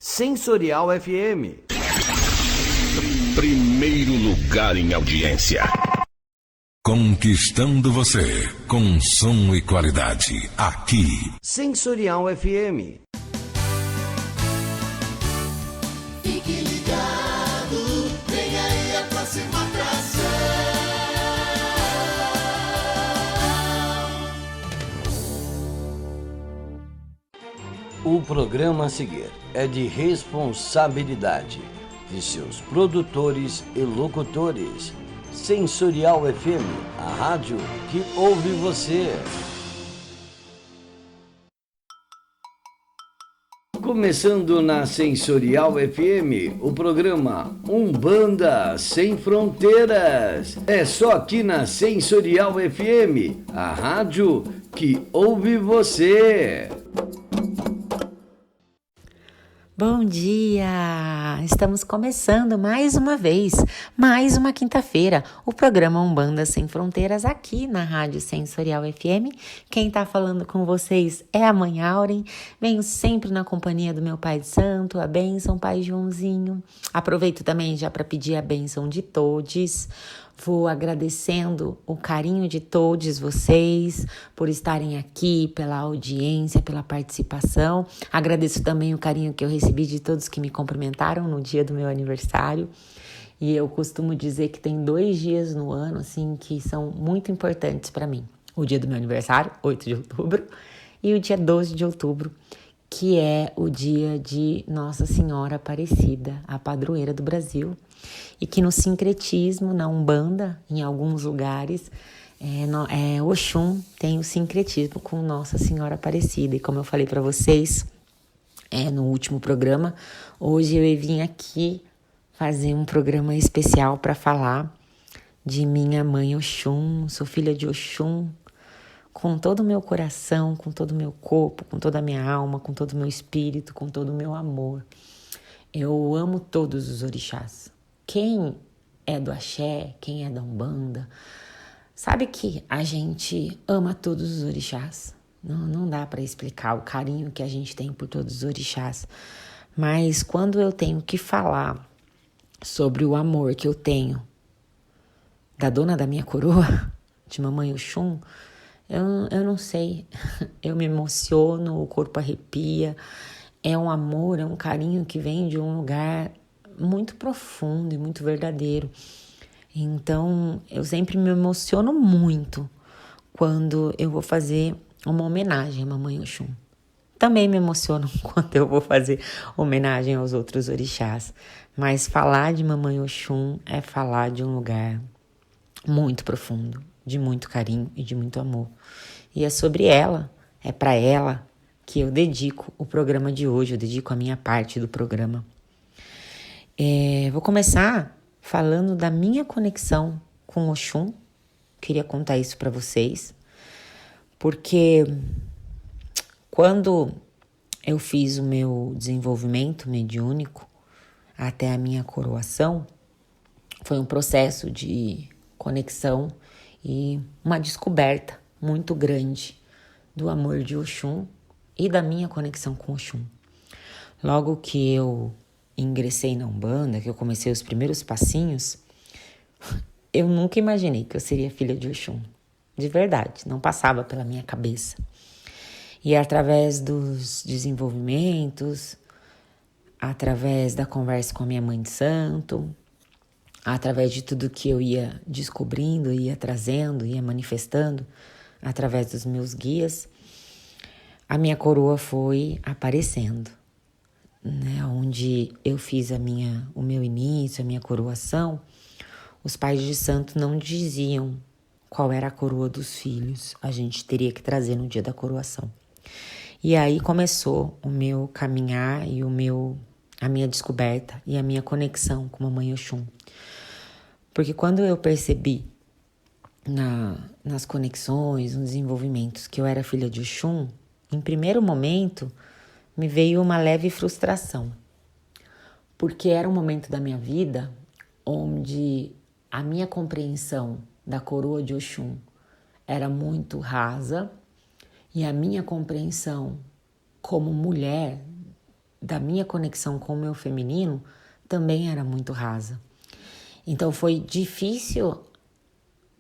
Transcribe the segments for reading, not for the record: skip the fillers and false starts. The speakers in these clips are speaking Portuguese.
Sensorial FM. Primeiro lugar em audiência. Conquistando você com som e qualidade. Aqui. Sensorial FM. Fique ligado, vem aí a próxima atração. O programa a seguir é de responsabilidade de seus produtores e locutores. Sensorial FM, a rádio que ouve você. Começando na Sensorial FM, o programa Umbanda Sem Fronteiras. É só aqui na Sensorial FM, a rádio que ouve você. Bom dia! Estamos começando mais uma vez, mais uma quinta-feira, o programa Umbanda Sem Fronteiras aqui na Rádio Sensorial FM. Quem está falando com vocês é a Mãe Auren. Venho sempre na companhia do meu Pai de Santo, a bênção, Pai Joãozinho. Aproveito também já para pedir a bênção de todos. Vou agradecendo o carinho de todos vocês por estarem aqui, pela audiência, pela participação. Agradeço também o carinho que eu recebi de todos que me cumprimentaram no dia do meu aniversário. E eu costumo dizer que tem 2 dias no ano, assim, que são muito importantes para mim. O dia do meu aniversário, 8 de outubro, e o dia 12 de outubro, que é o dia de Nossa Senhora Aparecida, a padroeira do Brasil. E que no sincretismo, na Umbanda, em alguns lugares, Oxum tem o sincretismo com Nossa Senhora Aparecida. E como eu falei para vocês no último programa, hoje eu vim aqui fazer um programa especial para falar de minha mãe Oxum. Sou filha de Oxum, com todo o meu coração, com todo o meu corpo, com toda a minha alma, com todo o meu espírito, com todo o meu amor. Eu amo todos os orixás. Quem é do axé, quem é da Umbanda, sabe que a gente ama todos os orixás. Não dá para explicar o carinho que a gente tem por todos os orixás. Mas quando eu tenho que falar sobre o amor que eu tenho da dona da minha coroa, de mamãe Oxum, eu não sei. Eu me emociono, o corpo arrepia. É um amor, é um carinho que vem de um lugar muito profundo e muito verdadeiro. Então, eu sempre me emociono muito quando eu vou fazer uma homenagem à Mamãe Oxum. Também me emociono quando eu vou fazer homenagem aos outros orixás. Mas falar de Mamãe Oxum é falar de um lugar muito profundo, de muito carinho e de muito amor. E é sobre ela, é para ela que eu dedico o programa de hoje, eu dedico a minha parte do programa. Vou começar falando da minha conexão com Oxum. Queria contar isso para vocês, porque quando eu fiz o meu desenvolvimento mediúnico até a minha coroação, foi um processo de conexão e uma descoberta muito grande do amor de Oxum e da minha conexão com Oxum. Logo que eu ingressei na Umbanda, que eu comecei os primeiros passinhos, eu nunca imaginei que eu seria filha de Oxum. De verdade, não passava pela minha cabeça. E através dos desenvolvimentos, através da conversa com a minha mãe de santo, através de tudo que eu ia descobrindo, ia trazendo, ia manifestando, através dos meus guias, a minha coroa foi aparecendo. Onde eu fiz o meu início, a minha coroação, os pais de santo não diziam qual era a coroa dos filhos. A gente teria que trazer no dia da coroação. E aí começou o meu caminhar e a minha descoberta e a minha conexão com a Mamãe Oxum. Porque quando eu percebi nas conexões, nos desenvolvimentos, que eu era filha de Oxum, em primeiro momento me veio uma leve frustração, porque era um momento da minha vida onde a minha compreensão da coroa de Oxum era muito rasa e a minha compreensão como mulher da minha conexão com o meu feminino também era muito rasa. Então foi difícil,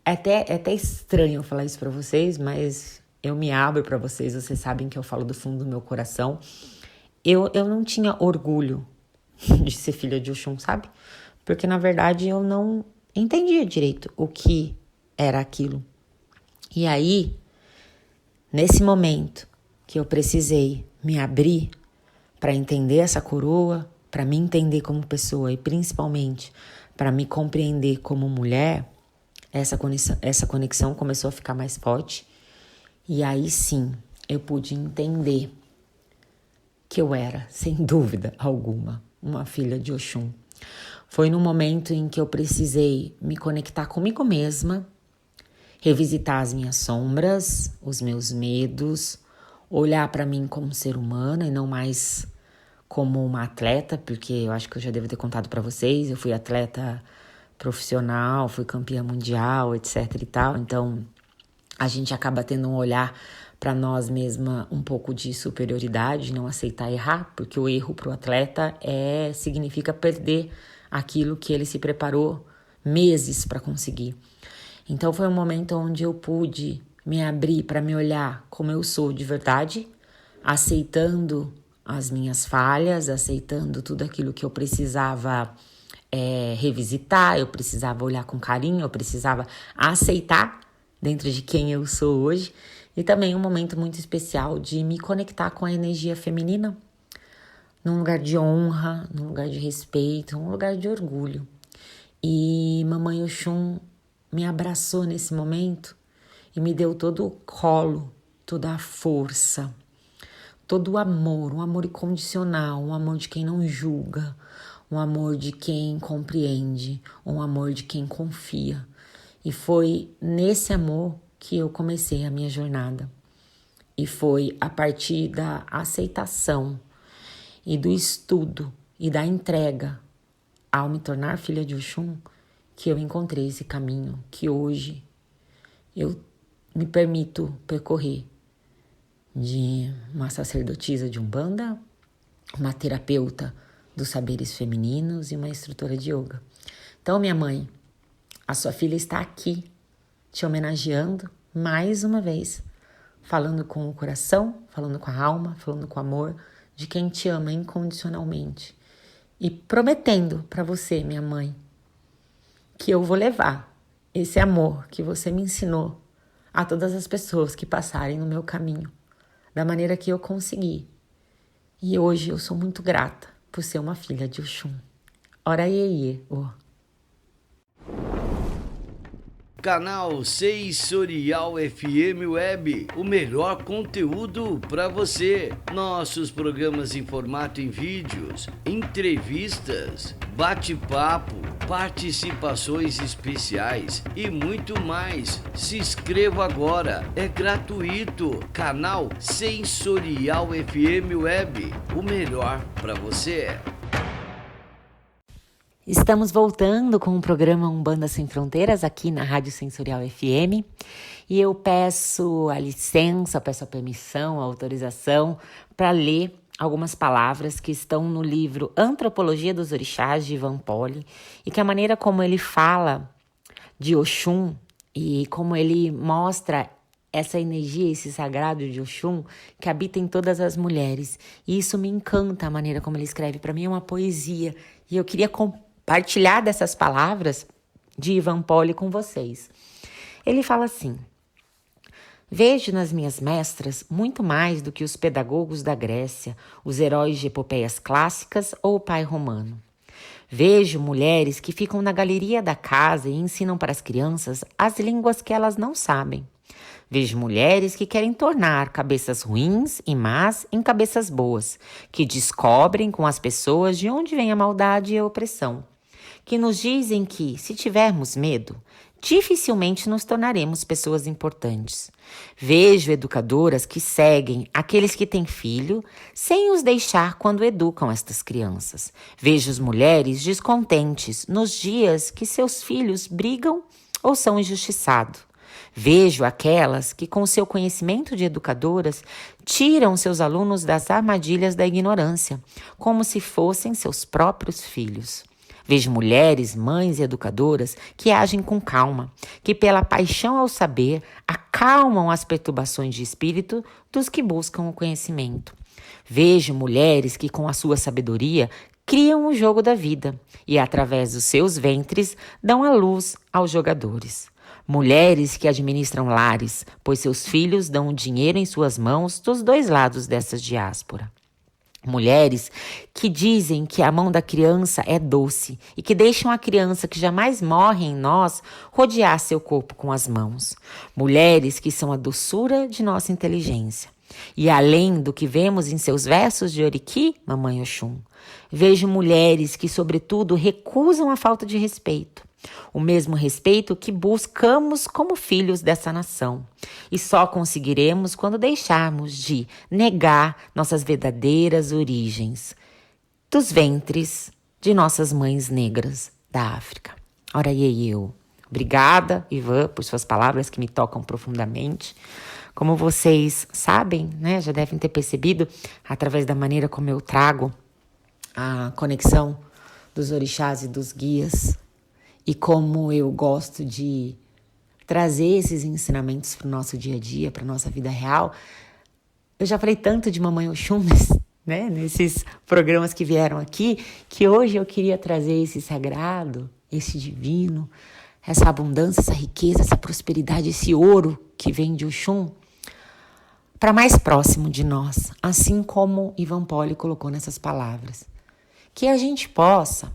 é até estranho falar isso para vocês, mas eu me abro para vocês sabem que eu falo do fundo do meu coração. Eu não tinha orgulho de ser filha de Oxum, sabe? Porque na verdade eu não entendia direito o que era aquilo. E aí, nesse momento que eu precisei me abrir para entender essa coroa, para me entender como pessoa e principalmente para me compreender como mulher, essa conexão começou a ficar mais forte. E aí sim, eu pude entender que eu era, sem dúvida alguma, uma filha de Oxum. Foi no momento em que eu precisei me conectar comigo mesma, revisitar as minhas sombras, os meus medos, olhar para mim como ser humana e não mais como uma atleta, porque eu acho que eu já devo ter contado para vocês, eu fui atleta profissional, fui campeã mundial, etc e tal, então a gente acaba tendo um olhar para nós mesma um pouco de superioridade, não aceitar errar, porque o erro para o atleta significa perder aquilo que ele se preparou meses para conseguir. Então foi um momento onde eu pude me abrir para me olhar como eu sou de verdade, aceitando as minhas falhas, aceitando tudo aquilo que eu precisava revisitar, eu precisava olhar com carinho, eu precisava aceitar dentro de quem eu sou hoje. E também um momento muito especial de me conectar com a energia feminina, num lugar de honra, num lugar de respeito, num lugar de orgulho. E Mamãe Oxum me abraçou nesse momento e me deu todo o colo, toda a força, todo o amor, um amor incondicional, um amor de quem não julga, um amor de quem compreende, um amor de quem confia. E foi nesse amor que eu comecei a minha jornada. E foi a partir da aceitação e do estudo e da entrega ao me tornar filha de Oxum que eu encontrei esse caminho que hoje eu me permito percorrer, de uma sacerdotisa de Umbanda, uma terapeuta dos saberes femininos e uma instrutora de yoga. Então, minha mãe, a sua filha está aqui te homenageando mais uma vez, falando com o coração, falando com a alma, falando com o amor de quem te ama incondicionalmente e prometendo para você, minha mãe, que eu vou levar esse amor que você me ensinou a todas as pessoas que passarem no meu caminho, da maneira que eu consegui. E hoje eu sou muito grata por ser uma filha de Oxum. Ora iê, oh. Canal Sensorial FM Web, o melhor conteúdo para você. Nossos programas em formato em vídeos, entrevistas, bate-papo, participações especiais e muito mais. Se inscreva agora, é gratuito. Canal Sensorial FM Web, o melhor para você. Estamos voltando com o programa Umbanda Sem Fronteiras aqui na Rádio Sensorial FM e eu peço a licença, peço a permissão, a autorização para ler algumas palavras que estão no livro Antropologia dos Orixás, de Ivan Poli, e que a maneira como ele fala de Oxum e como ele mostra essa energia, esse sagrado de Oxum que habita em todas as mulheres. E isso me encanta, a maneira como ele escreve. Para mim é uma poesia e eu queria compartilhar dessas palavras de Ivan Poli com vocês. Ele fala assim: vejo nas minhas mestras muito mais do que os pedagogos da Grécia, os heróis de epopeias clássicas ou o pai romano. Vejo mulheres que ficam na galeria da casa e ensinam para as crianças as línguas que elas não sabem. Vejo mulheres que querem tornar cabeças ruins e más em cabeças boas, que descobrem com as pessoas de onde vem a maldade e a opressão, que nos dizem que, se tivermos medo, dificilmente nos tornaremos pessoas importantes. Vejo educadoras que seguem aqueles que têm filho sem os deixar quando educam estas crianças. Vejo as mulheres descontentes nos dias que seus filhos brigam ou são injustiçados. Vejo aquelas que, com seu conhecimento de educadoras, tiram seus alunos das armadilhas da ignorância, como se fossem seus próprios filhos. Vejo mulheres, mães e educadoras que agem com calma, que pela paixão ao saber acalmam as perturbações de espírito dos que buscam o conhecimento. Vejo mulheres que com a sua sabedoria criam o jogo da vida e através dos seus ventres dão a luz aos jogadores. Mulheres que administram lares, pois seus filhos dão o dinheiro em suas mãos dos dois lados dessa diáspora. Mulheres que dizem que a mão da criança é doce e que deixam a criança que jamais morre em nós rodear seu corpo com as mãos. Mulheres que são a doçura de nossa inteligência. E além do que vemos em seus versos de Oriki, Mamãe Oxum, vejo mulheres que, sobretudo, recusam a falta de respeito. O mesmo respeito que buscamos como filhos dessa nação. E só conseguiremos quando deixarmos de negar nossas verdadeiras origens dos ventres de nossas mães negras da África. Ora e eu. Obrigada, Ivan, por suas palavras que me tocam profundamente. Como vocês sabem, né, já devem ter percebido, através da maneira como eu trago a conexão dos orixás e dos guias, e como eu gosto de trazer esses ensinamentos para o nosso dia a dia, para a nossa vida real. Eu já falei tanto de Mamãe Oxum, né, nesses programas que vieram aqui, que hoje eu queria trazer esse sagrado, esse divino, essa abundância, essa riqueza, essa prosperidade, esse ouro que vem de Oxum, para mais próximo de nós, assim como Ivan Poli colocou nessas palavras. Que a gente possa,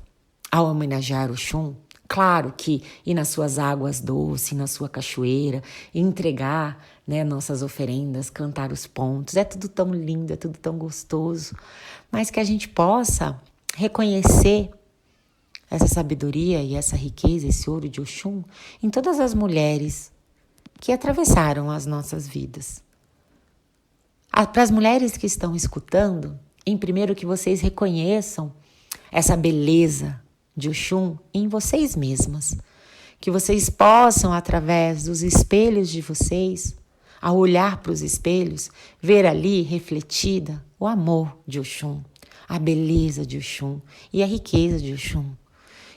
ao homenagear Oxum, claro que ir nas suas águas doces, na sua cachoeira, entregar, né, nossas oferendas, cantar os pontos, é tudo tão lindo, é tudo tão gostoso, mas que a gente possa reconhecer essa sabedoria e essa riqueza, esse ouro de Oxum, em todas as mulheres que atravessaram as nossas vidas. Para as mulheres que estão escutando, em primeiro que vocês reconheçam essa beleza de Oxum em vocês mesmas. Que vocês possam, através dos espelhos de vocês, ao olhar para os espelhos, ver ali refletida o amor de Oxum, a beleza de Oxum e a riqueza de Oxum.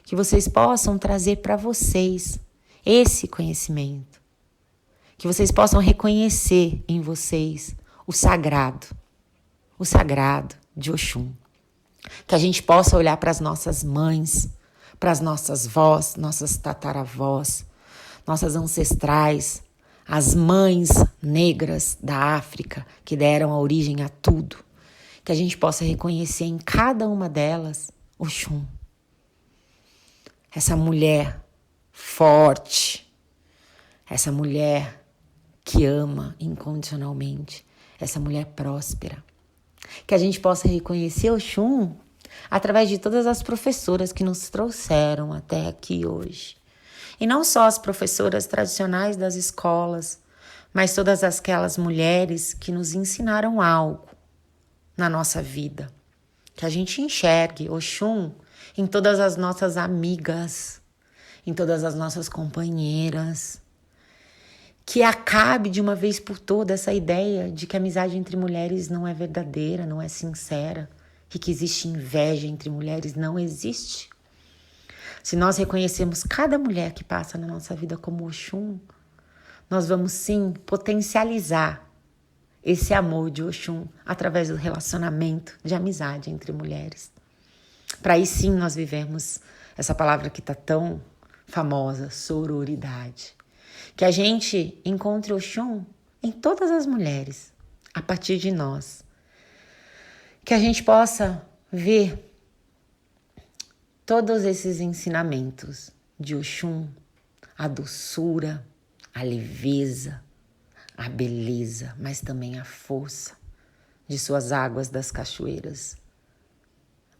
Que vocês possam trazer para vocês esse conhecimento. Que vocês possam reconhecer em vocês o sagrado de Oxum. Que a gente possa olhar para as nossas mães, para as nossas vós, nossas tataravós, nossas ancestrais, as mães negras da África que deram a origem a tudo. Que a gente possa reconhecer em cada uma delas Oxum. Essa mulher forte, essa mulher que ama incondicionalmente, essa mulher próspera. Que a gente possa reconhecer Oxum através de todas as professoras que nos trouxeram até aqui hoje. E não só as professoras tradicionais das escolas, mas todas aquelas mulheres que nos ensinaram algo na nossa vida. Que a gente enxergue Oxum em todas as nossas amigas, em todas as nossas companheiras. Que acabe de uma vez por todas essa ideia de que a amizade entre mulheres não é verdadeira, não é sincera, e que existe inveja entre mulheres. Não existe. Se nós reconhecemos cada mulher que passa na nossa vida como Oxum, nós vamos sim potencializar esse amor de Oxum através do relacionamento de amizade entre mulheres. Para aí sim nós vivemos essa palavra que está tão famosa, sororidade. Que a gente encontre Oxum em todas as mulheres, a partir de nós. Que a gente possa ver todos esses ensinamentos de Oxum, a doçura, a leveza, a beleza, mas também a força de suas águas das cachoeiras.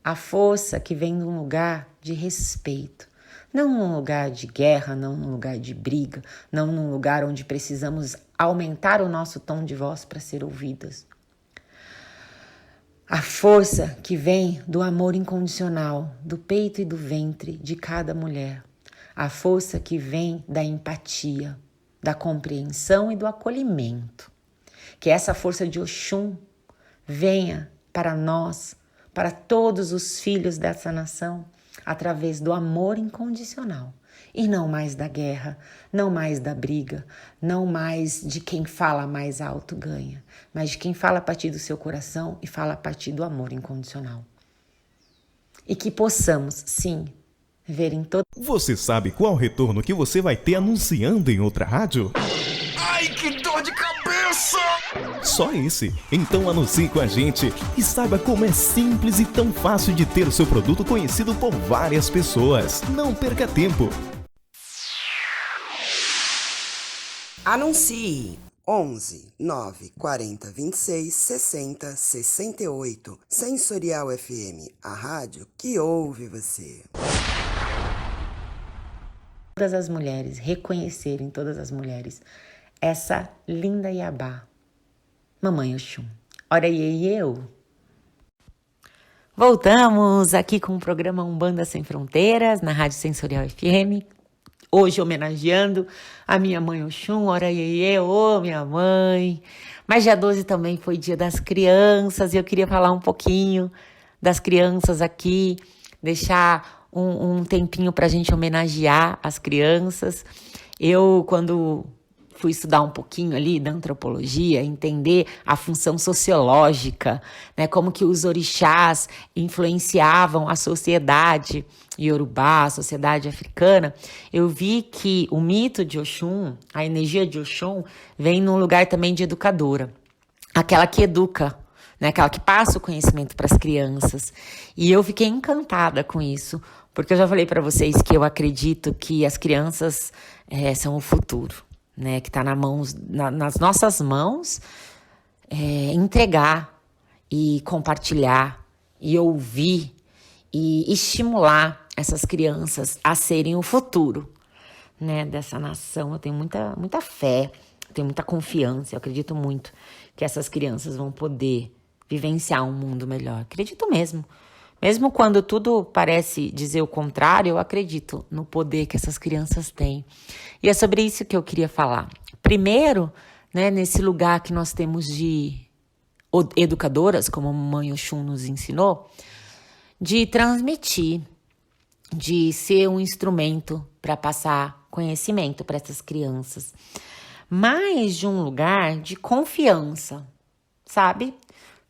A força que vem de um lugar de respeito, não num lugar de guerra, não num lugar de briga, não num lugar onde precisamos aumentar o nosso tom de voz para ser ouvidas. A força que vem do amor incondicional, do peito e do ventre de cada mulher. A força que vem da empatia, da compreensão e do acolhimento. Que essa força de Oxum venha para nós, para todos os filhos dessa nação, através do amor incondicional. E não mais da guerra, não mais da briga, não mais de quem fala mais alto ganha, mas de quem fala a partir do seu coração e fala a partir do amor incondicional. E que possamos, sim, ver em todo... Você sabe qual retorno que você vai ter anunciando em outra rádio? Ai, que dor de cabeça! Só esse. Então anuncie com a gente e saiba como é simples e tão fácil de ter o seu produto conhecido por várias pessoas. Não perca tempo. Anuncie 11 9 40 26 60 68. Sensorial FM, a rádio que ouve você. Todas as mulheres, reconhecerem todas as mulheres essa linda Iabá, Mamãe Oxum. Ora eu. Voltamos aqui com o programa Umbanda Sem Fronteiras, na Rádio Sensorial FM. Hoje homenageando a minha mãe Oxum, ora eu, minha mãe. Mas dia 12 também foi dia das crianças e eu queria falar um pouquinho das crianças aqui, deixar um tempinho para a gente homenagear as crianças. Eu, quando fui estudar um pouquinho ali da antropologia, entender a função sociológica, né, como que os orixás influenciavam a sociedade iorubá, a sociedade africana, eu vi que o mito de Oxum, a energia de Oxum, vem num lugar também de educadora, aquela que educa, né, aquela que passa o conhecimento para as crianças. E eu fiquei encantada com isso, porque eu já falei para vocês que eu acredito que as crianças são o futuro, né, que está nas nossas mãos, entregar e compartilhar e ouvir e estimular essas crianças a serem o futuro, né, dessa nação. Eu tenho muita fé, eu tenho muita confiança, eu acredito muito que essas crianças vão poder vivenciar um mundo melhor. Acredito mesmo. Mesmo quando tudo parece dizer o contrário, eu acredito no poder que essas crianças têm. E é sobre isso que eu queria falar. Primeiro, né, nesse lugar que nós temos de educadoras, como a Mãe Oxum nos ensinou, de transmitir, de ser um instrumento para passar conhecimento para essas crianças. Mais de um lugar de confiança, sabe?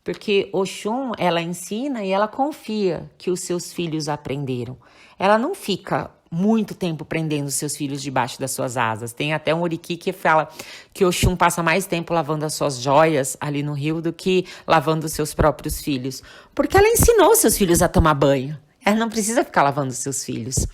Porque Oxum, ela ensina e ela confia que os seus filhos aprenderam. Ela não fica muito tempo prendendo os seus filhos debaixo das suas asas. Tem até um oriki que fala que Oxum passa mais tempo lavando as suas joias ali no rio do que lavando os seus próprios filhos. Porque ela ensinou seus filhos a tomar banho. Ela não precisa ficar lavando seus filhos.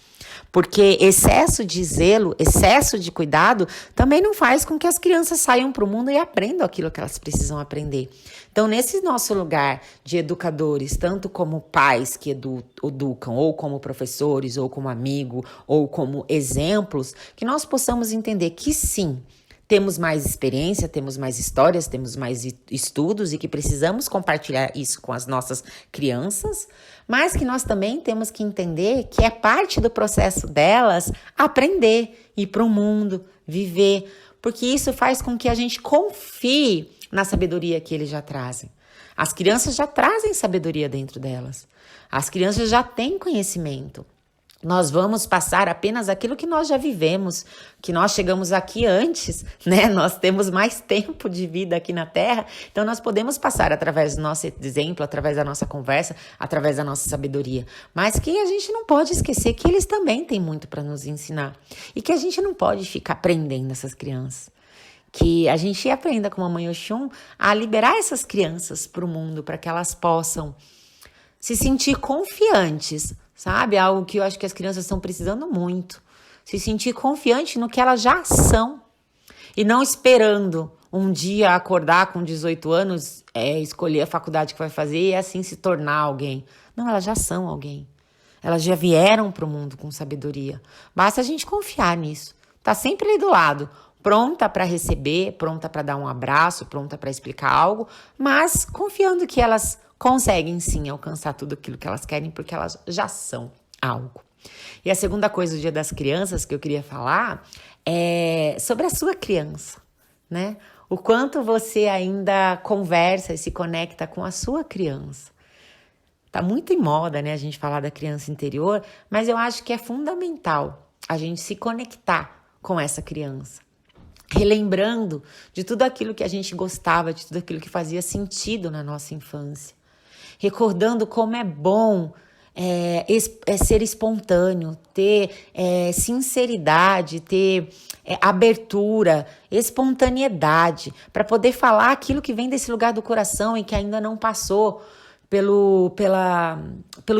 Porque excesso de zelo, excesso de cuidado também não faz com que as crianças saiam para o mundo e aprendam aquilo que elas precisam aprender. Então, nesse nosso lugar de educadores, tanto como pais que educam, ou como professores, ou como amigo, ou como exemplos, que nós possamos entender que sim, temos mais experiência, temos mais histórias, temos mais estudos e que precisamos compartilhar isso com as nossas crianças, mas que nós também temos que entender que é parte do processo delas aprender, ir para o mundo, viver, porque isso faz com que a gente confie na sabedoria que eles já trazem. As crianças já trazem sabedoria dentro delas. As crianças já têm conhecimento. Nós vamos passar apenas aquilo que nós já vivemos, que nós chegamos aqui antes, né? Nós temos mais tempo de vida aqui na Terra, então nós podemos passar através do nosso exemplo, através da nossa conversa, através da nossa sabedoria. Mas que a gente não pode esquecer que eles também têm muito para nos ensinar e que a gente não pode ficar prendendo essas crianças. Que a gente aprenda com a Mãe Oxum a liberar essas crianças para o mundo, para que elas possam se sentir confiantes, sabe? Algo que eu acho que as crianças estão precisando muito. Se sentir confiante no que elas já são. E não esperando um dia acordar com 18 anos, escolher a faculdade que vai fazer e assim se tornar alguém. Não, elas já são alguém. Elas já vieram para o mundo com sabedoria. Basta a gente confiar nisso. Tá sempre ali do lado. Pronta para receber, pronta para dar um abraço, pronta para explicar algo, mas confiando que elas conseguem sim alcançar tudo aquilo que elas querem, porque elas já são algo. E a segunda coisa do Dia das Crianças que eu queria falar é sobre a sua criança, né? O quanto você ainda conversa e se conecta com a sua criança. Tá muito em moda, né, a gente falar da criança interior, mas eu acho que é fundamental a gente se conectar com essa criança. Relembrando de tudo aquilo que a gente gostava, de tudo aquilo que fazia sentido na nossa infância. Recordando como é bom ser espontâneo, ter sinceridade, ter abertura, espontaneidade, para poder falar aquilo que vem desse lugar do coração e que ainda não passou pelo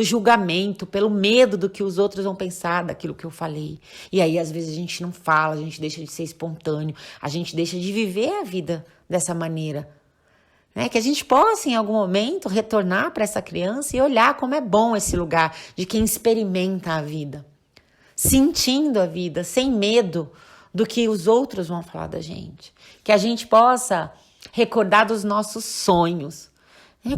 julgamento, pelo medo do que os outros vão pensar daquilo que eu falei. E aí, às vezes, a gente não fala, a gente deixa de ser espontâneo, a gente deixa de viver a vida dessa maneira. Né? Que a gente possa, em algum momento, retornar para essa criança e olhar como é bom esse lugar de quem experimenta a vida. Sentindo a vida, sem medo do que os outros vão falar da gente. Que a gente possa recordar dos nossos sonhos.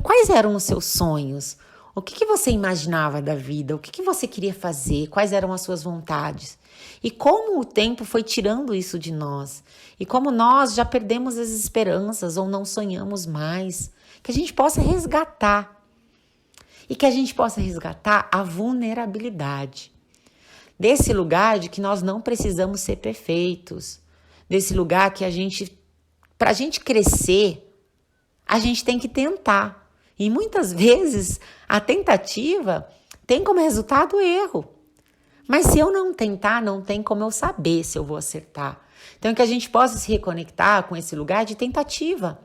Quais eram os seus sonhos? O que você imaginava da vida? O que você queria fazer? Quais eram as suas vontades? E como o tempo foi tirando isso de nós? E como nós já perdemos as esperanças ou não sonhamos mais? Que a gente possa resgatar. E que a gente possa resgatar a vulnerabilidade. Desse lugar de que nós não precisamos ser perfeitos. Desse lugar que para a gente crescer, a gente tem que tentar. E muitas vezes a tentativa tem como resultado o erro. Mas se eu não tentar, não tem como eu saber se eu vou acertar. Então que a gente possa se reconectar com esse lugar de tentativa.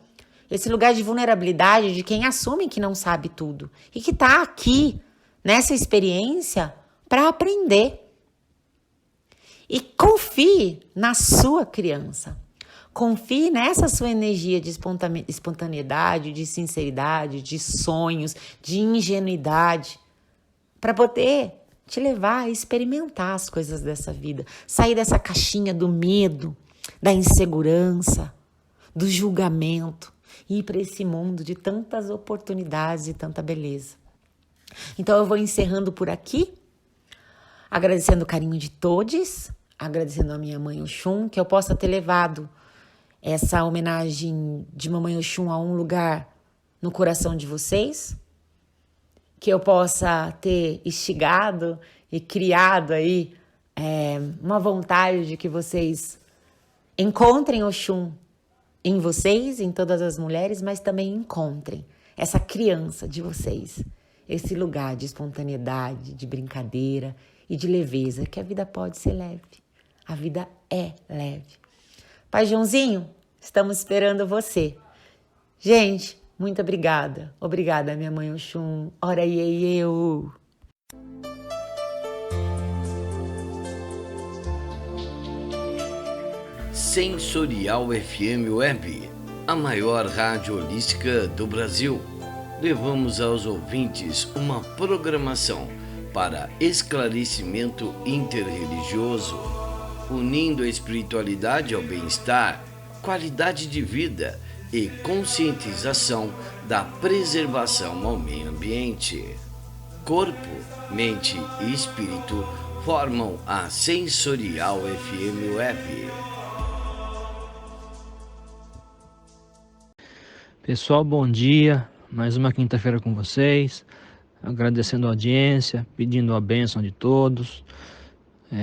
Esse lugar de vulnerabilidade de quem assume que não sabe tudo. E que está aqui, nessa experiência, para aprender. E confie na sua criança. Confie nessa sua energia de espontaneidade, de sinceridade, de sonhos, de ingenuidade, para poder te levar a experimentar as coisas dessa vida. Sair dessa caixinha do medo, da insegurança, do julgamento e ir para esse mundo de tantas oportunidades e tanta beleza. Então eu vou encerrando por aqui, agradecendo o carinho de todos, agradecendo a minha mãe Oxum, que eu possa ter levado essa homenagem de Mamãe Oxum a um lugar no coração de vocês, que eu possa ter instigado e criado aí uma vontade de que vocês encontrem Oxum em vocês, em todas as mulheres, mas também encontrem essa criança de vocês, esse lugar de espontaneidade, de brincadeira e de leveza, que a vida pode ser leve, a vida é leve. Pai Joãozinho, estamos esperando você. Gente, muito obrigada. Obrigada, minha mãe Oxum. Ora iê, eu. Sensorial FM Web, a maior rádio holística do Brasil. Levamos aos ouvintes uma programação para esclarecimento interreligioso, unindo a espiritualidade ao bem-estar, qualidade de vida e conscientização da preservação ao meio ambiente. Corpo, mente e espírito formam a Sensorial FM Web. Pessoal, bom dia. Mais uma quinta-feira com vocês. Agradecendo a audiência, pedindo a bênção de todos.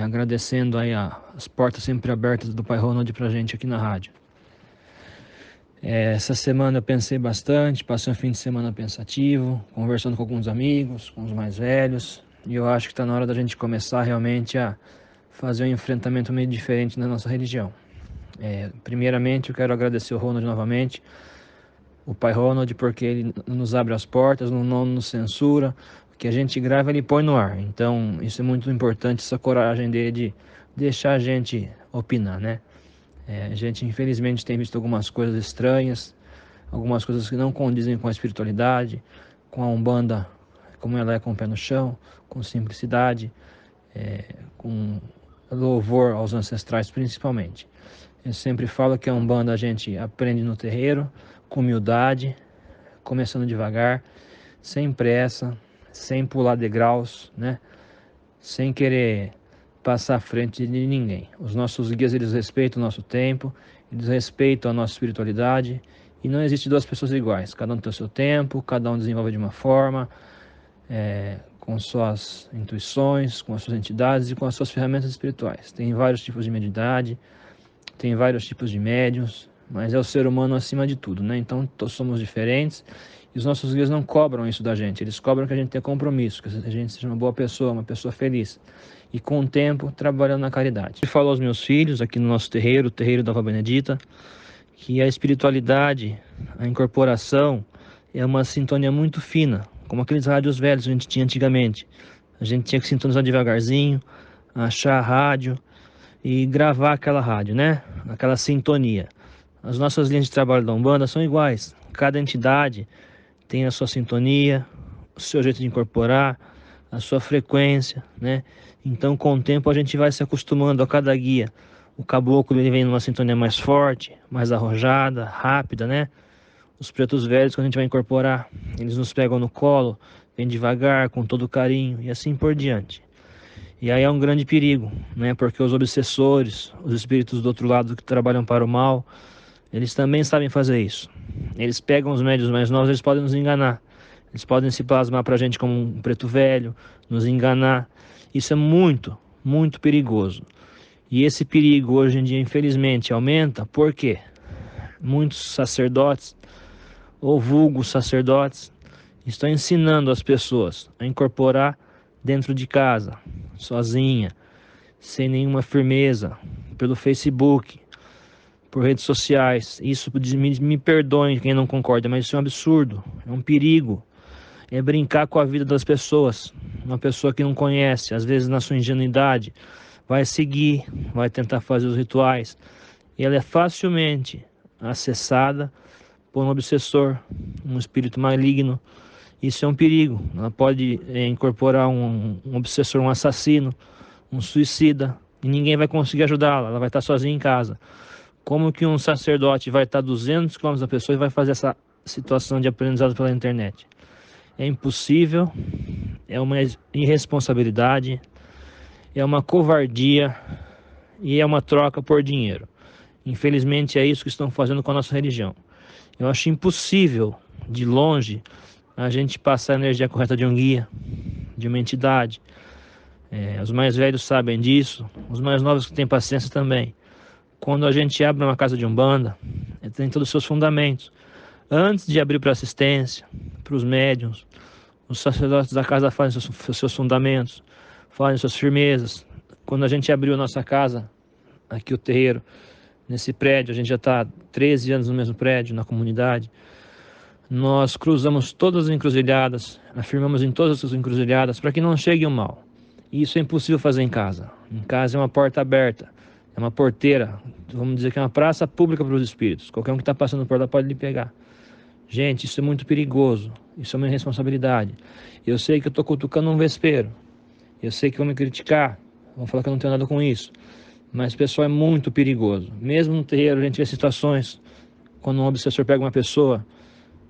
Agradecendo aí as portas sempre abertas do Pai Ronald pra gente aqui na rádio. Essa semana eu pensei bastante, passei um fim de semana pensativo, conversando com alguns amigos, com os mais velhos, e eu acho que está na hora da gente começar realmente a fazer um enfrentamento meio diferente na nossa religião. Primeiramente eu quero agradecer o Ronald novamente, o Pai Ronald, porque ele nos abre as portas, não nos censura. O que a gente grava, ele põe no ar. Então, isso é muito importante, essa coragem dele de deixar a gente opinar, né? A gente, infelizmente, tem visto algumas coisas estranhas, algumas coisas que não condizem com a espiritualidade, com a Umbanda, como ela é com o pé no chão, com simplicidade, com louvor aos ancestrais, principalmente. Eu sempre falo que a Umbanda a gente aprende no terreiro, com humildade, começando devagar, sem pressa, sem pular degraus, né? sem querer passar à frente de ninguém. Os nossos guias, eles respeitam o nosso tempo, eles respeitam a nossa espiritualidade, e não existe duas pessoas iguais. Cada um tem o seu tempo, cada um desenvolve de uma forma, com suas intuições, com as suas entidades e com as suas ferramentas espirituais. Tem vários tipos de mediunidade, tem vários tipos de médiuns, mas é o ser humano acima de tudo, né? Então somos diferentes, e os nossos guias não cobram isso da gente. Eles cobram que a gente tenha compromisso, que a gente seja uma boa pessoa, uma pessoa feliz, e com o tempo trabalhando na caridade. Eu falo aos meus filhos aqui no nosso terreiro, o terreiro da Avó Benedita, que a espiritualidade, a incorporação, é uma sintonia muito fina, como aqueles rádios velhos que a gente tinha antigamente. A gente tinha que sintonizar devagarzinho, achar a rádio e gravar aquela rádio, né? Aquela sintonia. As nossas linhas de trabalho da Umbanda são iguais. Cada entidade tem a sua sintonia, o seu jeito de incorporar, a sua frequência, né? Então, com o tempo, a gente vai se acostumando a cada guia. O caboclo, ele vem numa sintonia mais forte, mais arrojada, rápida, né? Os pretos velhos, quando a gente vai incorporar, eles nos pegam no colo, vem devagar, com todo carinho, e assim por diante. E aí é um grande perigo, né? Porque os obsessores, os espíritos do outro lado que trabalham para o mal, eles também sabem fazer isso. Eles pegam os médios mais novos, eles podem nos enganar. Eles podem se plasmar para a gente como um preto velho, nos enganar. Isso é muito, muito perigoso. E esse perigo hoje em dia, infelizmente, aumenta. Por quê? Muitos sacerdotes, ou vulgos sacerdotes, estão ensinando as pessoas a incorporar dentro de casa, sozinha, sem nenhuma firmeza, pelo Facebook, por redes sociais. Isso, me perdoem quem não concorda, mas isso é um absurdo, é um perigo. É brincar com a vida das pessoas. Uma pessoa que não conhece, às vezes na sua ingenuidade, vai seguir, vai tentar fazer os rituais, e ela é facilmente acessada por um obsessor, um espírito maligno. Isso é um perigo. Ela pode incorporar um obsessor, um assassino, um suicida, e ninguém vai conseguir ajudá-la. Ela vai estar sozinha em casa. Como que um sacerdote vai estar 200 km da pessoa e vai fazer essa situação de aprendizado pela internet? É impossível, é uma irresponsabilidade, é uma covardia e é uma troca por dinheiro. Infelizmente é isso que estão fazendo com a nossa religião. Eu acho impossível, de longe, a gente passar a energia correta de um guia, de uma entidade. Os mais velhos sabem disso, os mais novos que têm paciência também. Quando a gente abre uma casa de Umbanda, tem todos os seus fundamentos. Antes de abrir para assistência, para os médiuns, os sacerdotes da casa fazem seus fundamentos, fazem suas firmezas. Quando a gente abriu a nossa casa, aqui o terreiro, nesse prédio, a gente já está há 13 anos no mesmo prédio, na comunidade. Nós cruzamos todas as encruzilhadas, afirmamos em todas as encruzilhadas para que não chegue o mal. E isso é impossível fazer em casa. Em casa é uma porta aberta, é uma porteira, vamos dizer que é uma praça pública para os espíritos. Qualquer um que está passando por lá pode lhe pegar. Gente, isso é muito perigoso, isso é uma irresponsabilidade. Eu sei que eu estou cutucando um vespeiro, eu sei que vão me criticar, vão falar que eu não tenho nada com isso, mas pessoal, é muito perigoso. Mesmo no terreiro a gente vê situações, quando um obsessor pega uma pessoa,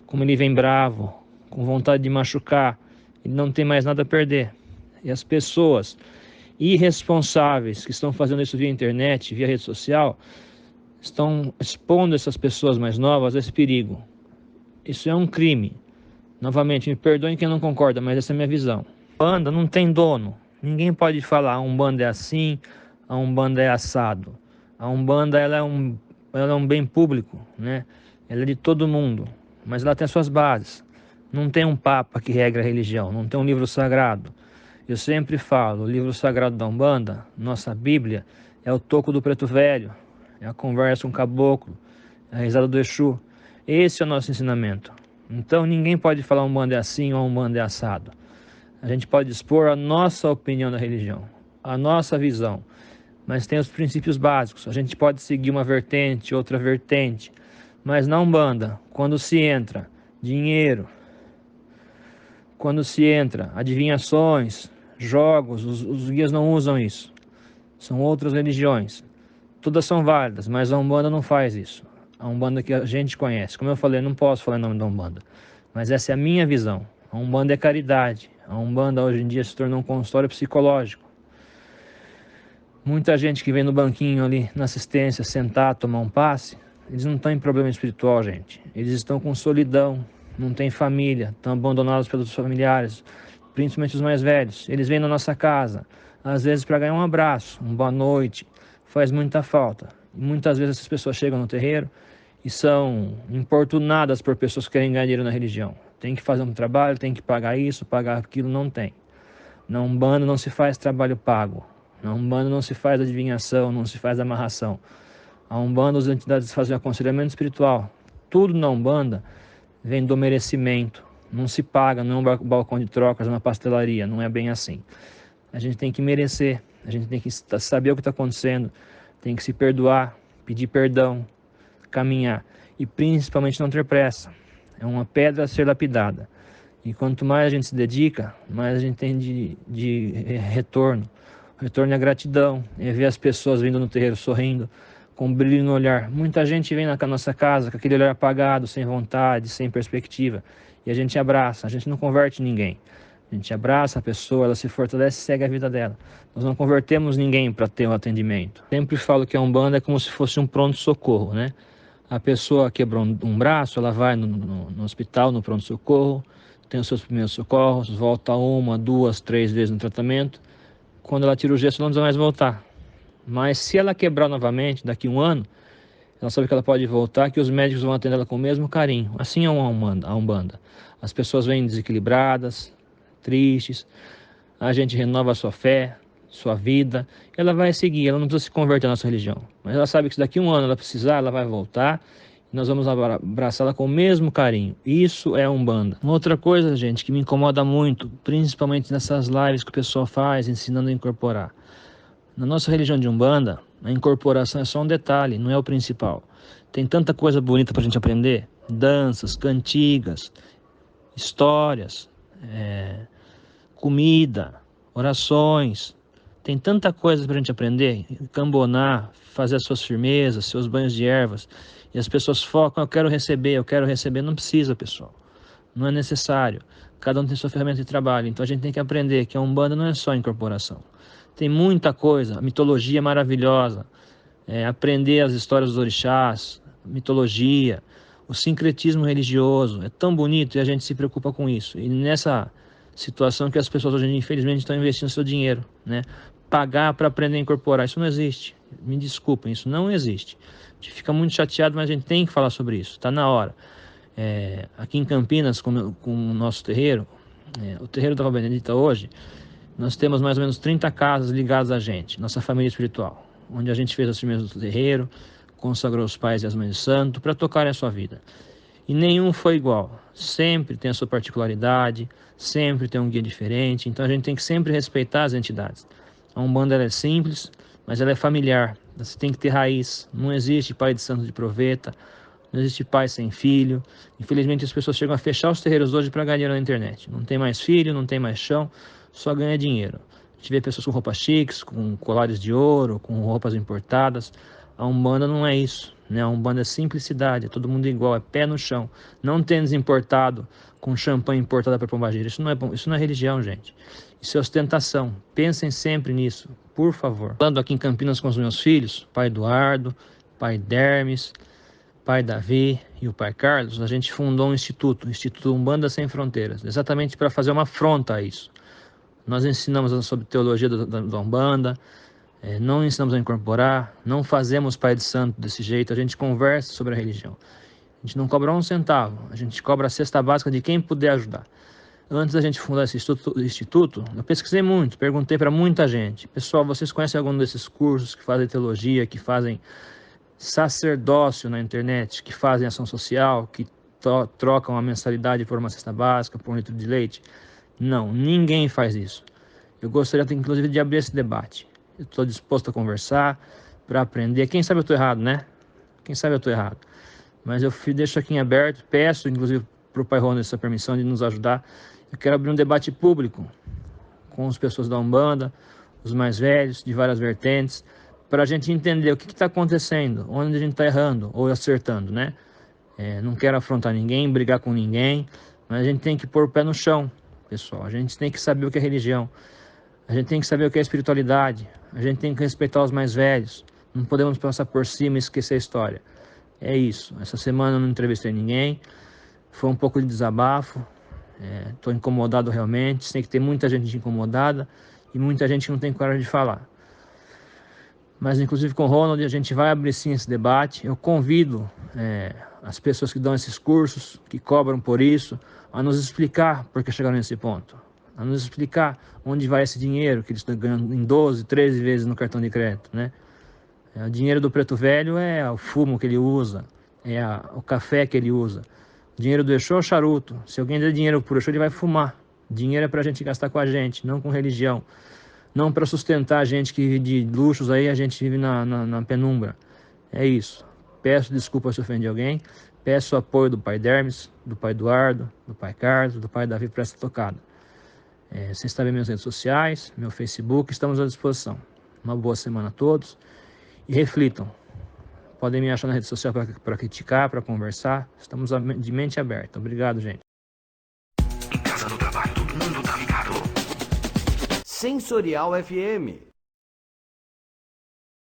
como ele vem bravo, com vontade de machucar, ele não tem mais nada a perder. E as pessoas irresponsáveis que estão fazendo isso via internet, via rede social, estão expondo essas pessoas mais novas a esse perigo. Isso é um crime. Novamente, me perdoem quem não concorda, mas essa é a minha visão. A Umbanda não tem dono. Ninguém pode falar, a Umbanda é assim, a Umbanda é assado. A Umbanda ela é um bem público, né? Ela é de todo mundo, mas ela tem as suas bases. Não tem um papa que regra a religião, não tem um livro sagrado. Eu sempre falo, o livro sagrado da Umbanda, nossa Bíblia, é o toco do preto velho, é a conversa com o caboclo, é a risada do Exu. Esse é o nosso ensinamento. Então ninguém pode falar a Umbanda é assim ou a Umbanda é assado. A gente pode expor a nossa opinião da religião, a nossa visão, mas tem os princípios básicos. A gente pode seguir uma vertente, outra vertente, mas na Umbanda, quando se entra dinheiro, quando se entra adivinhações, jogos, os guias não usam isso. São outras religiões. Todas são válidas, mas a Umbanda não faz isso. A Umbanda que a gente conhece. Como eu falei, eu não posso falar em nome da Umbanda, mas essa é a minha visão. A Umbanda é caridade. A Umbanda hoje em dia se tornou um consultório psicológico. Muita gente que vem no banquinho ali, na assistência, sentar, tomar um passe, eles não estão em problema espiritual, gente. Eles estão com solidão, não têm família, estão abandonados pelos familiares, principalmente os mais velhos. Eles vêm na nossa casa, às vezes para ganhar um abraço, uma boa noite, faz muita falta. E muitas vezes essas pessoas chegam no terreiro e são importunadas por pessoas que querem ganhar dinheiro na religião. Tem que fazer um trabalho, tem que pagar isso, pagar aquilo, não tem. Na Umbanda não se faz trabalho pago. Na Umbanda não se faz adivinhação, não se faz amarração. A Umbanda, as entidades fazem aconselhamento espiritual. Tudo na Umbanda vem do merecimento. Não se paga, não é um balcão de trocas, uma pastelaria, não é bem assim. A gente tem que merecer, a gente tem que saber o que está acontecendo, tem que se perdoar, pedir perdão, caminhar e principalmente não ter pressa. É uma pedra a ser lapidada. E quanto mais a gente se dedica, mais a gente tem de retorno. O retorno é a gratidão, é ver as pessoas vindo no terreiro sorrindo, com brilho no olhar. Muita gente vem na nossa casa com aquele olhar apagado, sem vontade, sem perspectiva. E a gente abraça, a gente não converte ninguém. A gente abraça a pessoa, ela se fortalece e segue a vida dela. Nós não convertemos ninguém para ter um atendimento. Sempre falo que a Umbanda é como se fosse um pronto-socorro, né? A pessoa quebrou um braço, ela vai no hospital, no pronto-socorro, tem os seus primeiros socorros, volta 1, 2, 3 vezes no tratamento. Quando ela tira o gesso, ela não vai mais voltar. Mas se ela quebrar novamente, daqui a 1 ano, ela sabe que ela pode voltar, que os médicos vão atender ela com o mesmo carinho. Assim é a Umbanda. As pessoas vêm desequilibradas, tristes, a gente renova a sua fé, sua vida, ela vai seguir, ela não precisa se converter à nossa religião. Mas ela sabe que se daqui a 1 ano ela precisar, ela vai voltar, e nós vamos abraçá-la com o mesmo carinho. Isso é a Umbanda. Uma outra coisa, gente, que me incomoda muito, principalmente nessas lives que o pessoal faz, ensinando a incorporar. Na nossa religião de Umbanda, a incorporação é só um detalhe, não é o principal. Tem tanta coisa bonita para a gente aprender, danças, cantigas, histórias, comida, orações. Tem tanta coisa para a gente aprender, cambonar, fazer as suas firmezas, seus banhos de ervas. E as pessoas focam, eu quero receber. Não precisa, pessoal. Não é necessário. Cada um tem sua ferramenta de trabalho. Então a gente tem que aprender que a Umbanda não é só incorporação. Tem muita coisa, a mitologia é maravilhosa. Aprender as histórias dos orixás, mitologia, o sincretismo religioso. É tão bonito e a gente se preocupa com isso. E nessa situação que as pessoas hoje, infelizmente, estão investindo seu dinheiro, né? Pagar para aprender a incorporar, isso não existe. Me desculpem, isso não existe. A gente fica muito chateado, mas a gente tem que falar sobre isso, está na hora. Aqui em Campinas, com o nosso terreiro, o terreiro da Vó Benedita hoje, nós temos mais ou menos 30 casas ligadas a gente, nossa família espiritual, onde a gente fez as firmezas do terreiro, consagrou os pais e as mães de santo para tocarem a sua vida. E nenhum foi igual, sempre tem a sua particularidade, sempre tem um guia diferente, então a gente tem que sempre respeitar as entidades. A Umbanda ela é simples, mas ela é familiar, você tem que ter raiz, não existe pai de santo de proveta, não existe pai sem filho. Infelizmente as pessoas chegam a fechar os terreiros hoje para ganhar dinheiro na internet, não tem mais filho, não tem mais chão, só ganha dinheiro. A gente vê pessoas com roupas chiques, com colares de ouro, com roupas importadas. A Umbanda não é isso, né? A Umbanda é simplicidade, é todo mundo igual, é pé no chão. Não tênis importado com champanhe importado para Pombagira. Isso não é religião, gente. Isso é ostentação. Pensem sempre nisso, por favor. Falando aqui em Campinas com os meus filhos, pai Eduardo, pai Dermes, pai Davi e o pai Carlos, a gente fundou um instituto, o Instituto Umbanda Sem Fronteiras, exatamente para fazer uma afronta a isso. Nós ensinamos sobre teologia da Umbanda, não ensinamos a incorporar, não fazemos pai de santo desse jeito, a gente conversa sobre a religião. A gente não cobra 1 centavo, a gente cobra a cesta básica de quem puder ajudar. Antes da gente fundar esse instituto, eu pesquisei muito, perguntei para muita gente. Pessoal, vocês conhecem algum desses cursos que fazem teologia, que fazem sacerdócio na internet, que fazem ação social, que trocam a mensalidade por uma cesta básica, por 1 litro de leite? Não, ninguém faz isso. Eu gostaria, inclusive, de abrir esse debate. Eu estou disposto a conversar, para aprender. Quem sabe eu estou errado, né? Quem sabe eu estou errado. Mas eu deixo aqui em aberto, peço, inclusive, para o Pai Ronald essa permissão de nos ajudar. Eu quero abrir um debate público com as pessoas da Umbanda, os mais velhos, de várias vertentes, para a gente entender o que está acontecendo, onde a gente está errando ou acertando, né? Não quero afrontar ninguém, brigar com ninguém, Mas a gente tem que pôr o pé no chão, pessoal. A gente tem que saber o que é religião. A gente tem que saber o que é espiritualidade. A gente tem que respeitar os mais velhos. Não podemos passar por cima e esquecer a história. É isso. Essa semana eu não entrevistei ninguém. Foi um pouco de desabafo. Estou incomodado realmente. Tem que ter muita gente incomodada e muita gente que não tem coragem de falar. Mas inclusive com o Ronald a gente vai abrir sim esse debate. Eu convido as pessoas que dão esses cursos, que cobram por isso, a nos explicar por que chegaram nesse ponto. A nos explicar onde vai esse dinheiro que eles estão ganhando em 12, 13 vezes no cartão de crédito, né? O dinheiro do preto velho é o fumo que ele usa, o café que ele usa. O dinheiro do Exu é o charuto. Se alguém der dinheiro pro Exu, ele vai fumar. Dinheiro é pra gente gastar com a gente, não com religião. Não para sustentar a gente que vive de luxos aí, a gente vive na penumbra. É isso. Peço desculpa se ofendi alguém. Peço o apoio do pai Dermes, do pai Eduardo, do pai Carlos, do pai Davi para essa tocada. Vocês sabem minhas redes sociais, meu Facebook, estamos à disposição. Uma boa semana a todos e reflitam. Podem me achar na rede social para criticar, para conversar. Estamos de mente aberta. Obrigado, gente. Em casa, no trabalho, todo mundo tá ligado. Sensorial FM.